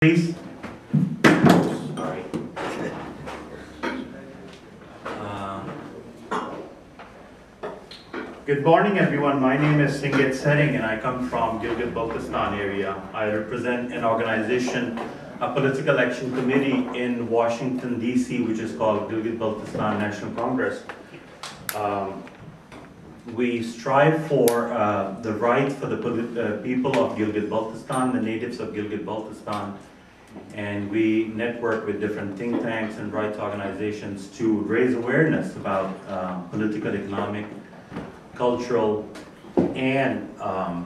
Please. Sorry. Good morning, everyone. My name is Singit Sering, and I come from Gilgit-Baltistan area. I represent an organization, a political action committee in Washington, D.C., which is called Gilgit-Baltistan National Congress. We strive for the rights for the people of Gilgit-Baltistan, the natives of Gilgit-Baltistan, and we network with different think tanks and rights organizations to raise awareness about political, economic, cultural, and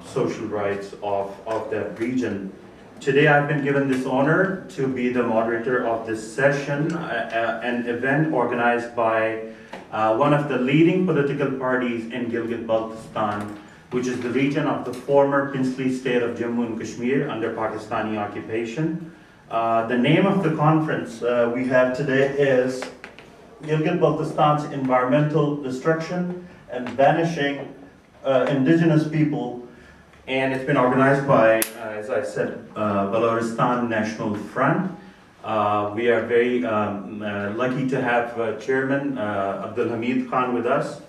social rights of that region. Today I've been given this honor to be the moderator of this session, an event organized by one of the leading political parties in Gilgit-Baltistan, which is the region of the former princely state of Jammu and Kashmir under Pakistani occupation. The name of the conference we have today is Gilgit-Baltistan's Environmental Destruction and Vanishing Indigenous People, and it's been organized by, as I said, Baltistan National Front. We are very lucky to have Chairman Abdul Hamid Khan with us.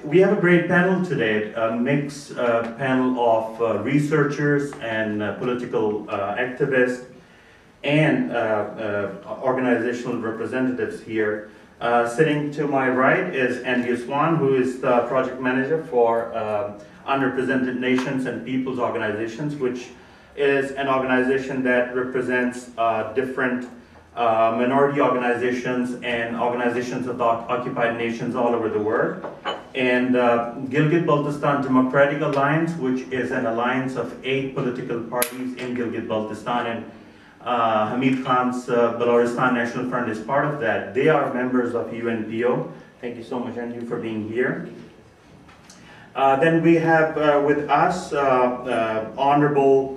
We have a great panel today, a mixed panel of researchers and political activists and organizational representatives here. Sitting to my right is Andy Swan, who is the project manager for Underrepresented Nations and Peoples Organizations, which is an organization that represents different minority organizations and organizations of the occupied nations all over the world. And Gilgit-Baltistan Democratic Alliance, which is an alliance of 8 political parties in Gilgit-Baltistan, and Hamid Khan's Baltistan National Front is part of that. They are members of UNPO. Thank you so much, Andrew, for being here. Then we have with us Honorable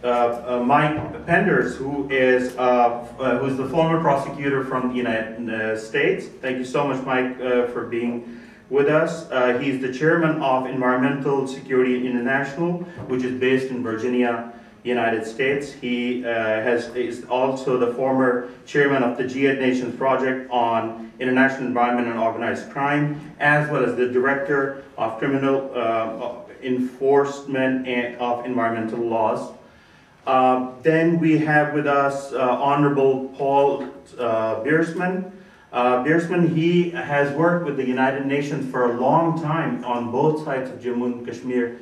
Mike Penders, who's the former prosecutor from the United States. Thank you so much, Mike, for being with us. He's the chairman of Environmental Security International, which is based in Virginia, United States. He is also the former chairman of the G8 Nations Project on International Environment and Organized Crime, as well as the director of criminal enforcement and of environmental laws. Then we have with us Honorable Paul Biersman. Biersman, he has worked with the United Nations for a long time on both sides of Jammu and Kashmir,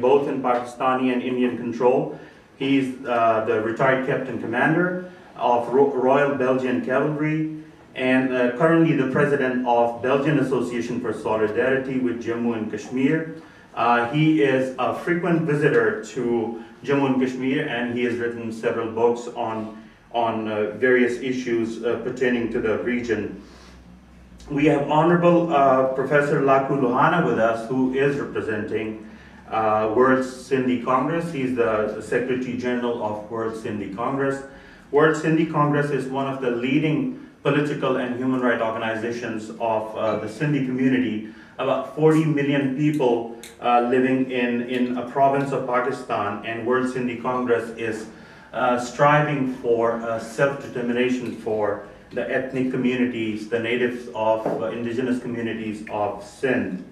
both in Pakistani and Indian control. He's the retired Captain Commander of Royal Belgian Cavalry and currently the president of Belgian Association for Solidarity with Jammu and Kashmir. He is a frequent visitor to Jammu and Kashmir, and he has written several books on various issues pertaining to the region. We have Honorable Professor Laku Lohana with us, who is representing World Sindhi Congress. He's the Secretary General of World Sindhi Congress. World Sindhi Congress is one of the leading political and human rights organizations of the Sindhi community. About 40 million people living in a province of Pakistan, and World Sindhi Congress is striving for self-determination for the ethnic communities, the natives of indigenous communities of Sindh.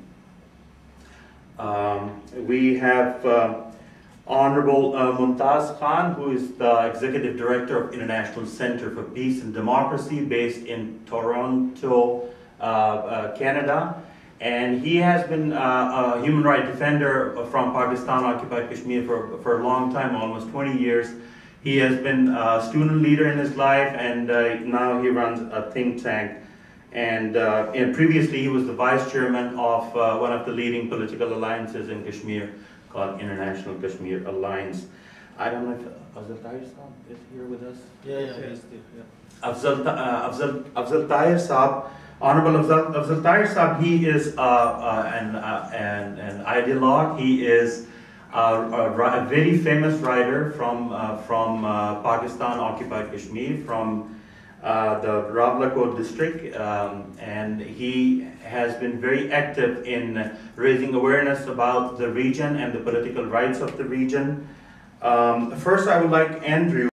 We have Honorable Mumtaz Khan, who is the Executive Director of International Center for Peace and Democracy based in Toronto, Canada. And he has been a human rights defender from Pakistan-occupied Kashmir for a long time, almost 20 years. He has been a student leader in his life, and now he runs a think tank. And previously he was the vice chairman of one of the leading political alliances in Kashmir called International Kashmir Alliance. I don't know if Afzal Tahir Saab is here with us. Yeah. Afzal Tahir Saab, Honorable Afzal Tahir Saab, he is an ideologue. He is a very famous writer from Pakistan-occupied Kashmir, from the Rawalakot district, and he has been very active in raising awareness about the region and the political rights of the region. First, I would like Andrew